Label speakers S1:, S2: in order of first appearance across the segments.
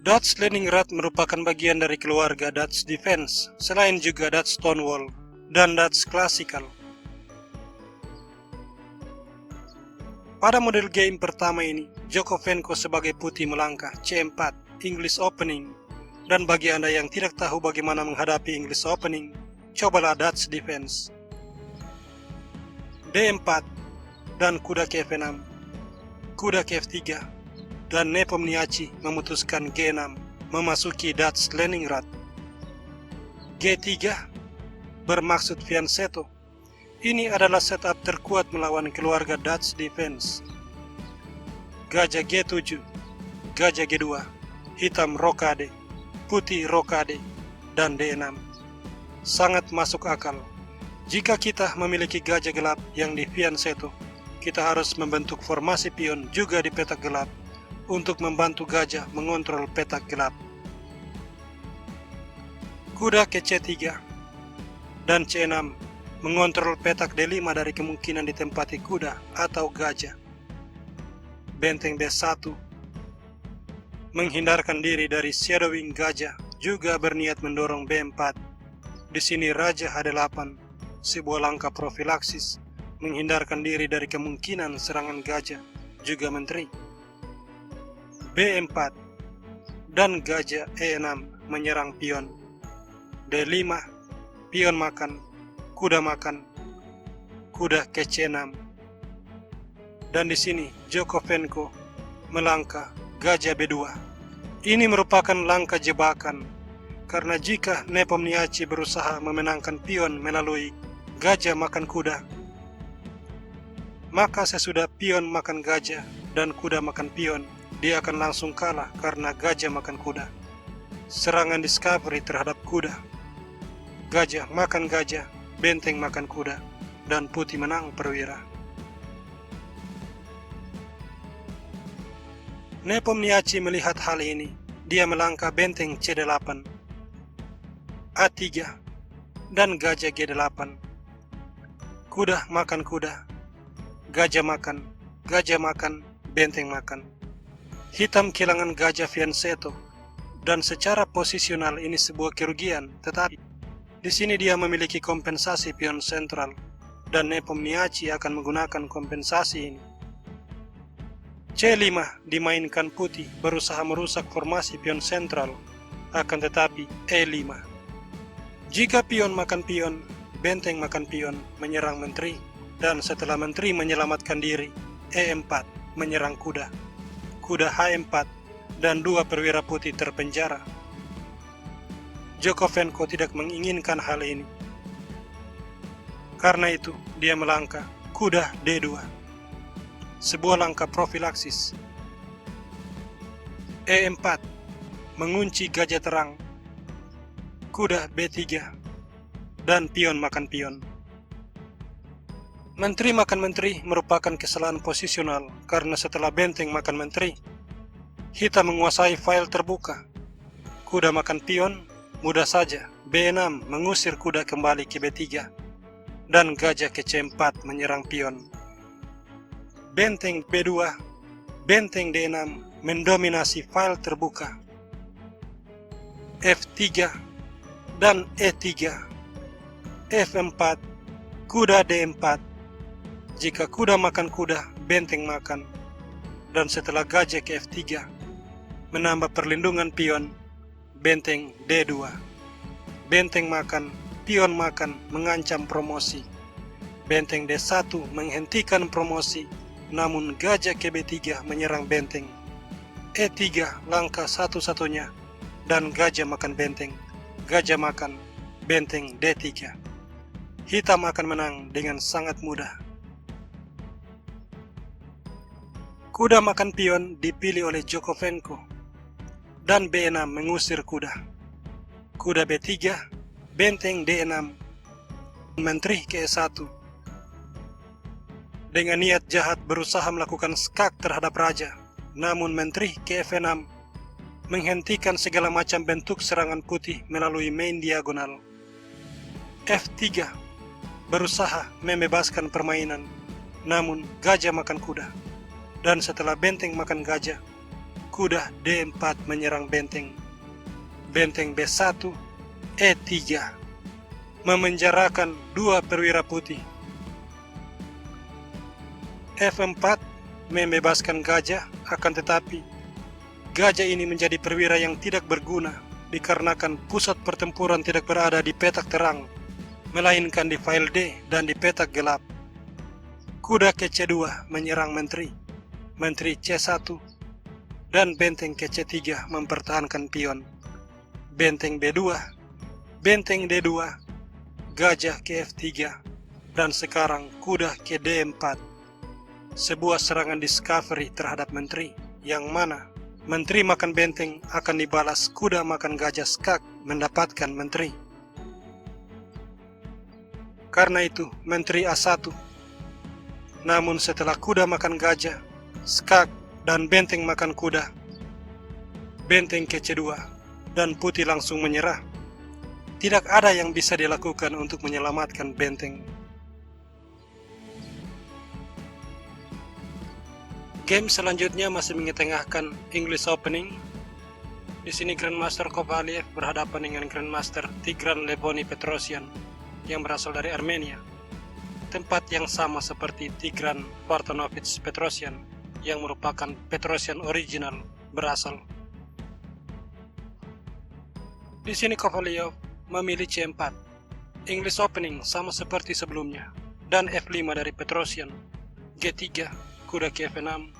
S1: Dutch Leningrad merupakan bagian dari keluarga Dutch Defense, selain juga Dutch Stonewall dan Dutch Classical. Pada model game pertama ini, Djokovenko sebagai putih melangkah C4 English Opening, dan bagi Anda yang tidak tahu bagaimana menghadapi English Opening, cobalah Dutch Defense. D4 dan kuda ke F6, kuda ke F3, dan Nepomniachtchi memutuskan G6 memasuki Dutch Leningrad. G3 bermaksud fianchetto. Ini adalah setup terkuat melawan keluarga Dutch Defense. Gajah G7, gajah G2, hitam rokade, putih rokade, dan D6. Sangat masuk akal. Jika kita memiliki gajah gelap yang di fianchetto, kita harus membentuk formasi pion juga di petak gelap untuk membantu gajah mengontrol petak gelap. Kuda ke C3 dan C6 mengontrol petak D5 dari kemungkinan ditempati kuda atau gajah. Benteng D1 menghindarkan diri dari shadowing gajah, juga berniat mendorong B4. Di sini Raja H8, sebuah langkah profilaksis menghindarkan diri dari kemungkinan serangan gajah, juga menteri. B4 dan gajah E6 menyerang pion. D5, pion makan, kuda ke C6. Dan di sini Djokovenko melangkah gajah B2. Ini merupakan langkah jebakan, karena jika Nepomniachtchi berusaha memenangkan pion melalui gajah makan kuda, maka sesudah pion makan gajah dan kuda makan pion, dia akan langsung kalah karena gajah makan kuda. Serangan discovery terhadap kuda. Gajah makan gajah, benteng makan kuda, dan putih menang perwira. Nepomniachtchi melihat hal ini. Dia melangkah benteng C8, A3, dan gajah G8. Kuda, gajah makan, benteng makan. Hitam kehilangan gajah fianchetto, dan secara posisional ini sebuah kerugian, tetapi di sini dia memiliki kompensasi pion sentral, dan Nepomniachtchi akan menggunakan kompensasi ini. C5 dimainkan putih berusaha merusak formasi pion sentral, akan tetapi E5. Jika pion makan pion, benteng makan pion menyerang menteri, dan setelah menteri menyelamatkan diri, E4 menyerang kuda. Kuda H4 dan dua perwira putih terpenjara. Djokovenko tidak menginginkan hal ini. Karena itu, dia melangkah kuda D2. Sebuah langkah profilaksis. E4 mengunci gajah terang. Kuda B3 dan pion makan pion. Menteri makan menteri merupakan kesalahan posisional, karena setelah benteng makan menteri, hitam menguasai file terbuka. Kuda makan pion, mudah saja B6 mengusir kuda kembali ke B3, dan gajah ke C4 menyerang pion. Benteng B2, benteng D6 mendominasi file terbuka. F3 dan E3, F4, kuda D4. Jika kuda makan kuda, benteng makan. Dan setelah gajah ke F3, menambah perlindungan pion, benteng D2. Benteng makan, pion makan, mengancam promosi. Benteng D1 menghentikan promosi, namun gajah ke B3 menyerang benteng. E3 langkah satu-satunya, dan gajah makan benteng. Gajah makan, benteng D3. Hitam akan menang dengan sangat mudah. Kuda makan pion dipilih oleh Djokovenko, dan B6 mengusir kuda. Kuda B3, benteng D6, menteri ke E1. Dengan niat jahat berusaha melakukan skak terhadap raja, namun menteri ke F6 menghentikan segala macam bentuk serangan putih melalui main diagonal. F3 berusaha membebaskan permainan, namun gajah makan kuda. Dan setelah benteng makan gajah, kuda D4 menyerang benteng. Benteng B1, E3, memenjarakan dua perwira putih. F4 membebaskan gajah, akan tetapi gajah ini menjadi perwira yang tidak berguna dikarenakan pusat pertempuran tidak berada di petak terang, melainkan di file D dan di petak gelap. Kuda ke C2 menyerang menteri. Menteri C1 dan benteng ke C3 mempertahankan pion. Benteng B2, benteng D2, gajah ke F3, dan sekarang kuda ke D4. Sebuah serangan discovery terhadap menteri, yang mana menteri makan benteng akan dibalas kuda makan gajah skak mendapatkan menteri. Karena itu menteri A1. Namun setelah kuda makan gajah, skak dan benteng makan kuda, benteng ke C2 dan putih langsung menyerah. Tidak ada yang bisa dilakukan untuk menyelamatkan benteng. Game selanjutnya masih mengetengahkan English Opening. Di sini Grandmaster Kovaliev berhadapan dengan Grandmaster Tigran Levoni Petrosyan yang berasal dari Armenia. Tempat yang sama seperti Tigran Vartanovich Petrosyan yang merupakan Petrosyan original berasal. Di sini Kovaliev memilih C4. English Opening sama seperti sebelumnya, dan F5 dari Petrosyan. G3, kuda ke F6,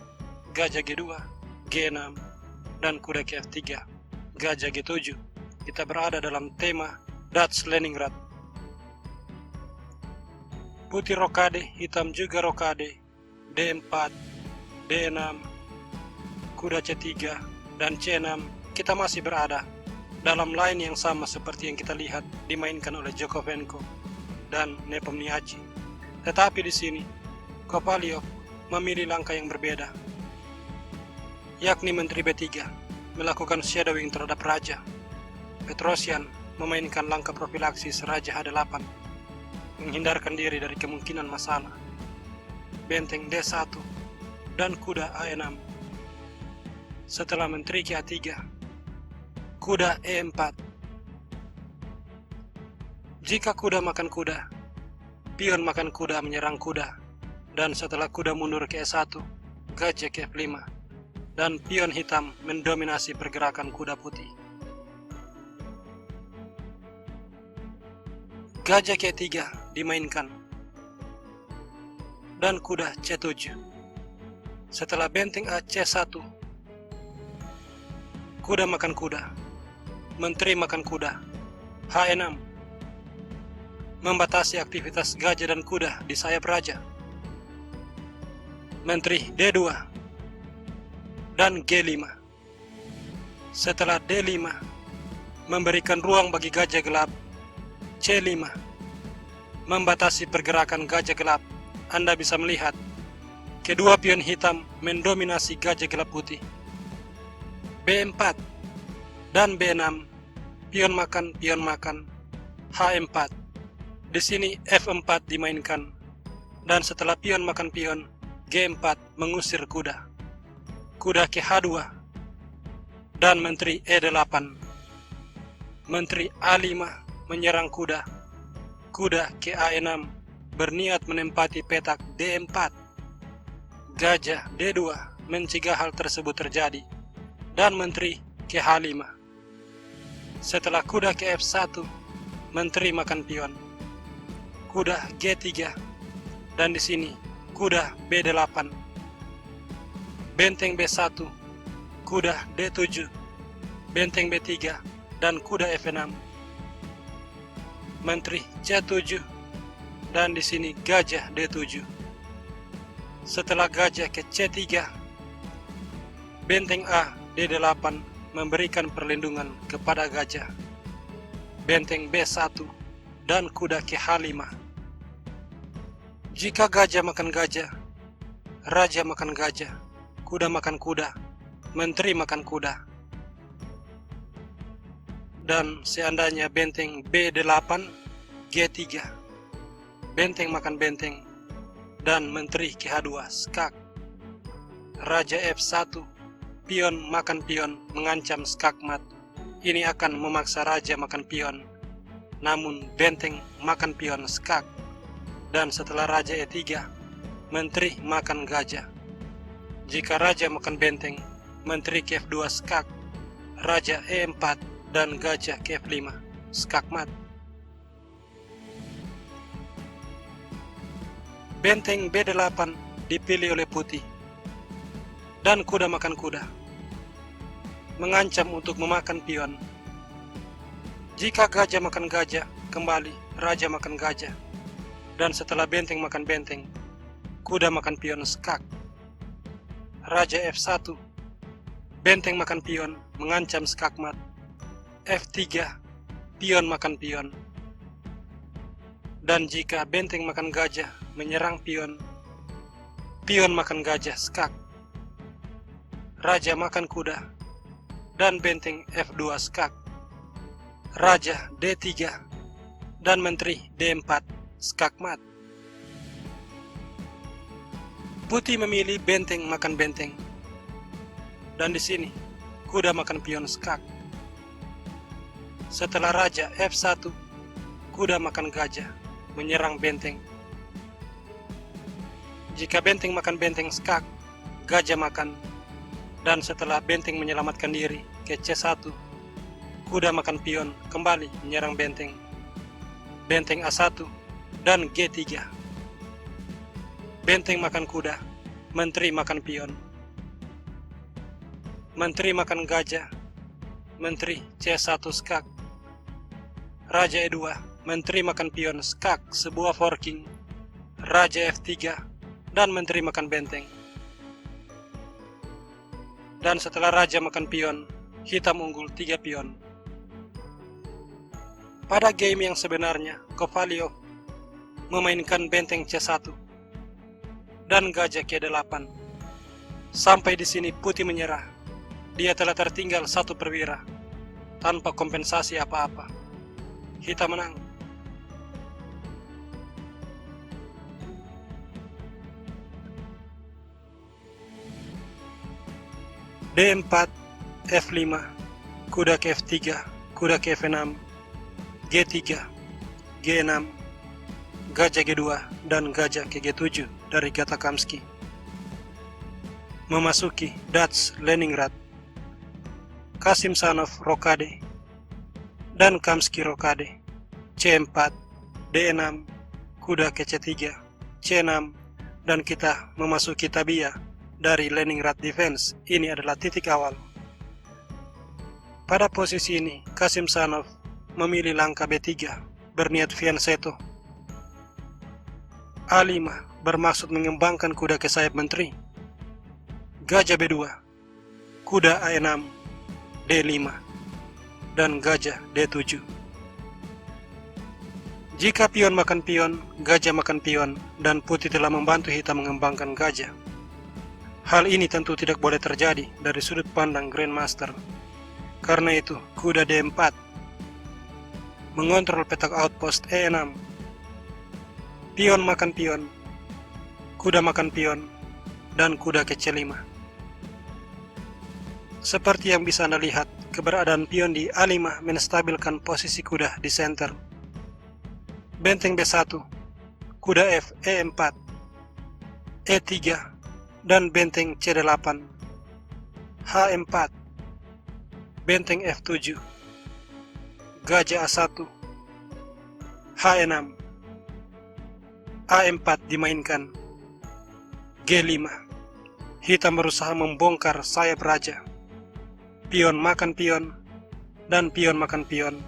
S1: gajah G2, G6, dan kuda ke F3, gajah G7. Kita berada dalam tema Dutch Leningrad. Putih rokade, hitam juga rokade, D4, D6, kuda C3, dan C6. Kita masih berada dalam line yang sama seperti yang kita lihat dimainkan oleh Djokovenko dan Nepomniachtchi. Tetapi di sini Kovaliev memilih langkah yang berbeda, yakni menteri B3 melakukan shadowing terhadap raja. Petrosyan memainkan langkah profilaksis raja H8, menghindarkan diri dari kemungkinan masalah. Benteng D1 dan kuda A6. Setelah menteri ke A3, kuda E4. Jika kuda makan kuda, pion makan kuda menyerang kuda, dan setelah kuda mundur ke E1, gajah ke F5, dan pion hitam mendominasi pergerakan kuda putih. Gajah ke E3 dimainkan, dan kuda C7. Setelah benteng A C1, kuda makan kuda, menteri makan kuda, H6, membatasi aktivitas gajah dan kuda di sayap raja. Menteri D2 dan G5. Setelah D5 memberikan ruang bagi gajah gelap, C5 membatasi pergerakan gajah gelap. Anda bisa melihat kedua pion hitam mendominasi gajah gelap putih. B4 dan B6, pion makan, H4. Di sini F4 dimainkan, dan setelah pion makan pion, G4 mengusir kuda. Kuda ke H2 dan menteri E8. Menteri A5 menyerang kuda. Kuda ke A6 berniat menempati petak D4. Gajah D2 mencegah hal tersebut terjadi, dan menteri ke H5. Setelah kuda ke F1, menteri makan pion. Kuda G3, dan di sini kuda B8. Benteng B1, kuda D7, benteng B3, dan kuda F6. Menteri C7, dan di sini gajah D7. Setelah gajah ke C3, benteng A D8 memberikan perlindungan kepada gajah. Benteng B1 dan kuda ke H5. Jika gajah makan gajah, raja makan gajah, kuda makan kuda, menteri makan kuda. Dan seandainya benteng B8, G3, benteng makan benteng, dan menteri ke H2 skak. Raja F1 pion makan pion mengancam skakmat. Ini akan memaksa raja makan pion. Namun benteng makan pion skak. Dan setelah raja E3, menteri makan gajah. Jika raja makan benteng, menteri ke F2 skak, raja E4 dan gajah ke F5 skakmat. Benteng B8 dipilih oleh putih. Dan kuda makan kuda mengancam untuk memakan pion. Jika gajah makan gajah, kembali raja makan gajah. Dan setelah benteng makan benteng, kuda makan pion skak, raja F1, benteng makan pion mengancam skakmat. F3, pion makan pion. Dan jika benteng makan gajah menyerang pion, pion makan gajah skak, raja makan kuda, dan benteng F2 skak, raja D3, dan menteri D4 skakmat. Putih memilih benteng makan benteng, dan di sini kuda makan pion skak. Setelah raja F1, kuda makan gajah menyerang benteng. Jika benteng makan benteng skak, gajah makan. Dan setelah benteng menyelamatkan diri ke C1, kuda makan pion kembali menyerang benteng. Benteng A1 dan G3. Benteng makan kuda, menteri makan pion. Menteri makan gajah, menteri C1 skak. Raja E2, menteri makan pion skak, sebuah forking. Raja F3 dan menteri makan benteng. Dan setelah raja makan pion, hitam unggul 3 pion. Pada game yang sebenarnya, Kovalyov memainkan benteng C1 dan gajah K8. Sampai di sini putih menyerah. Dia telah tertinggal 1 perwira tanpa kompensasi apa-apa. Hitam menang. D4, F5, kuda ke F3, kuda ke F6, G3, G6, gajah G2, dan gajah ke G7 dari Gatakamsky. Memasuki Dutch Leningrad, Kasimdzhanov rokade, dan Kamsky rokade, C4, D6, kuda ke C3, C6, dan kita memasuki Tabia. Dari Leningrad Defense, ini adalah titik awal. Pada posisi ini, Kasimdzhanov memilih langkah B3, berniat fianchetto. A5 bermaksud mengembangkan kuda ke sayap menteri. Gajah B2, kuda A6, D5, dan gajah D7. Jika pion makan pion, gajah makan pion, dan putih telah membantu hitam mengembangkan gajah. Hal ini tentu tidak boleh terjadi dari sudut pandang Grandmaster. Karena itu, kuda D4 mengontrol petak outpost E6. Pion makan pion, kuda makan pion, dan kuda ke C5. Seperti yang bisa Anda lihat, keberadaan pion di A5 menstabilkan posisi kuda di center. Benteng B1, kuda F E4, E3, dan benteng C8, H4, benteng F7, gajah A1, H6, A4 dimainkan, G5, hitam berusaha membongkar sayap raja, pion makan pion, dan pion makan pion,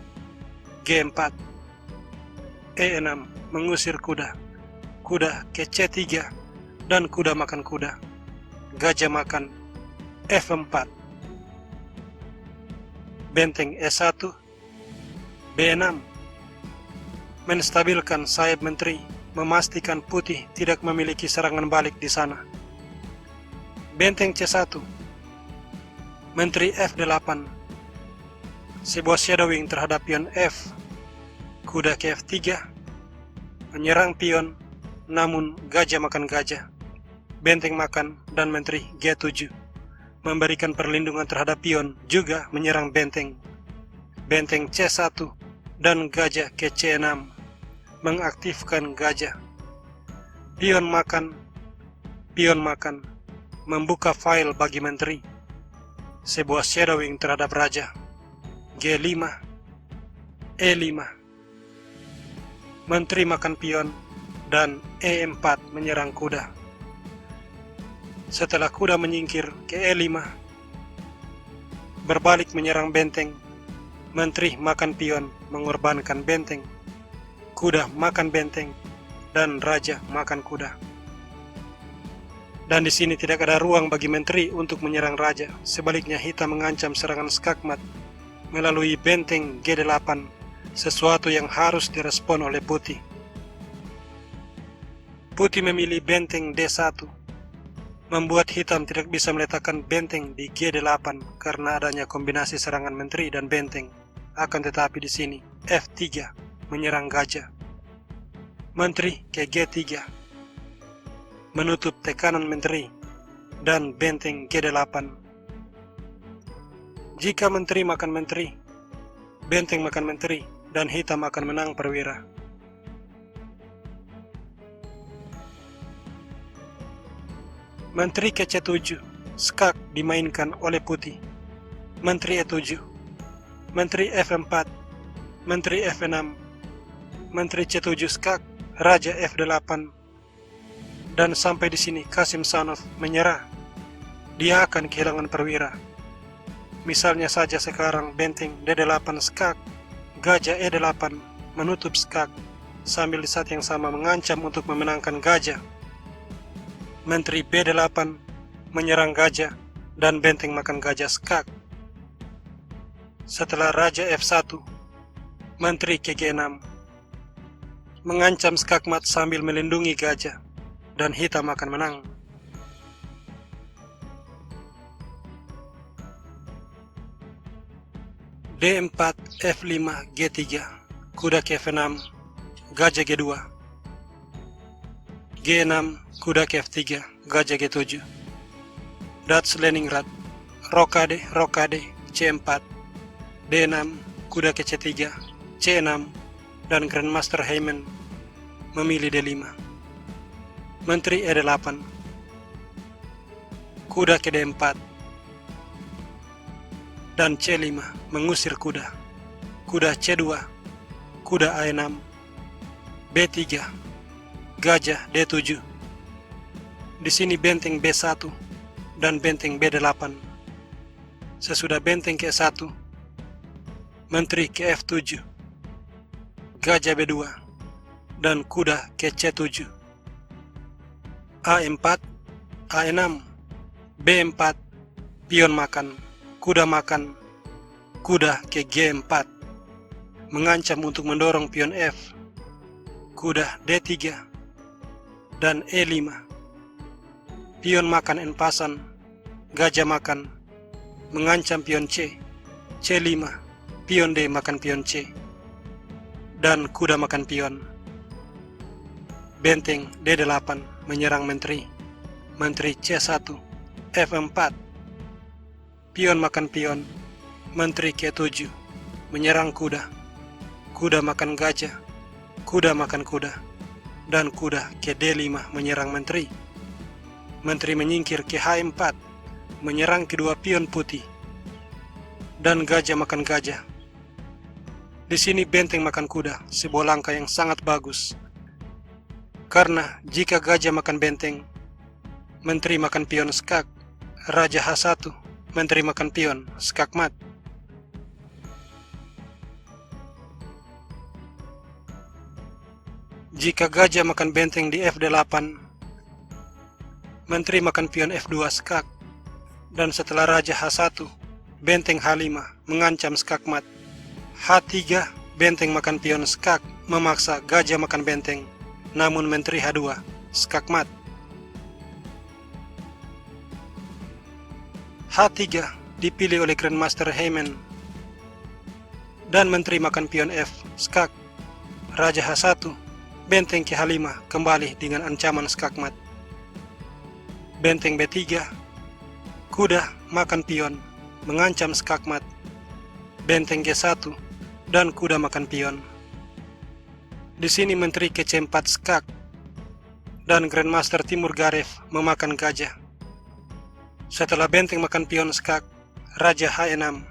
S1: G4, E6 mengusir kuda, kuda ke C3, dan kuda makan kuda, gajah makan, F4, benteng E1, B6, menstabilkan sayap menteri, memastikan putih tidak memiliki serangan balik di sana. Benteng C1, menteri F8, sebuah shadowing terhadap pion F, kuda ke F3, menyerang pion, namun gajah makan gajah, benteng makan, dan menteri G7 memberikan perlindungan terhadap pion, juga menyerang benteng. Benteng C1 dan gajah ke C6, mengaktifkan gajah. Pion makan, membuka file bagi menteri. Sebuah shadowing terhadap raja. G5, E5. Menteri makan pion dan E4 menyerang kuda. Setelah kuda menyingkir ke E5, berbalik menyerang benteng. Menteri makan pion mengorbankan benteng. Kuda makan benteng dan raja makan kuda. Dan di sini tidak ada ruang bagi menteri untuk menyerang raja. Sebaliknya hitam mengancam serangan skakmat melalui benteng G8, sesuatu yang harus direspon oleh putih. Putih memilih benteng D1, membuat hitam tidak bisa meletakkan benteng di G8 karena adanya kombinasi serangan menteri dan benteng. Akan tetapi di sini F3 menyerang gajah. Menteri ke G3, menutup tekanan menteri dan benteng G8. Jika menteri makan menteri, benteng makan menteri, dan hitam akan menang perwira. Menteri ke C7, skak dimainkan oleh putih. Menteri E7, menteri F4, menteri F6, menteri C7 skak, raja F8. Dan sampai di sini Qasim Sanov menyerah. Dia akan kehilangan perwira. Misalnya saja sekarang benteng D8 skak, gajah E8 menutup skak, sambil di saat yang sama mengancam untuk memenangkan gajah. Menteri B8 menyerang gajah dan benteng makan gajah skak. Setelah raja F1, menteri ke G6 mengancam skakmat sambil melindungi gajah. Dan hitam akan menang. D4, F5, G3, kuda ke F6, gajah G2. G6, kuda ke F3, gajah G7. Dutch Leningrad, rokade, C4. D6, kuda ke C3, C6, dan Grandmaster Heyman memilih D5. Menteri E8, kuda ke D4, dan C5 mengusir kuda. Kuda C2, kuda A6, B3, gajah D7. Di sini benteng B1 dan benteng B8. Sesudah benteng ke 1, menteri ke F7, gajah B2, dan kuda ke C7. A4, A6, B4, pion makan, kuda ke G4, mengancam untuk mendorong pion F, kuda D3, dan E5, pion makan en pasan, gajah makan, mengancam pion C, C5, pion D makan pion C, dan kuda makan pion. Benteng D8 menyerang menteri. Menteri C1, F4, pion makan pion. Menteri K7 menyerang kuda. Kuda makan gajah, kuda makan kuda, dan kuda ke D5 menyerang menteri. Menteri menyingkir ke H4, menyerang kedua pion putih, dan gajah makan gajah. Di sini benteng makan kuda, sebuah langkah yang sangat bagus. Karena jika gajah makan benteng, menteri makan pion skak, raja H1, menteri makan pion skakmat. Jika gajah makan benteng di F8, menteri makan pion F2 skak, dan setelah raja H1, benteng H5 mengancam skakmat. H3, benteng makan pion skak, memaksa gajah makan benteng. Namun menteri H2, skakmat. H3 dipilih oleh Grandmaster Heyman. Dan menteri makan pion F, skak. Raja H1, benteng ke H5 kembali dengan ancaman skakmat. Benteng B3, kuda makan pion, mengancam skakmat, benteng G1, dan kuda makan pion. Di sini menteri ke-4 skak dan Grandmaster Timur Garev memakan gajah. Setelah benteng makan pion skak, Raja H6,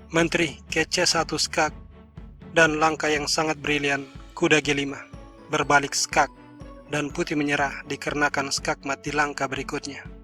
S1: menteri ke-C1 skak, dan langkah yang sangat brilian, kuda G5, berbalik skak, dan putih menyerah dikarenakan skakmat di langkah berikutnya.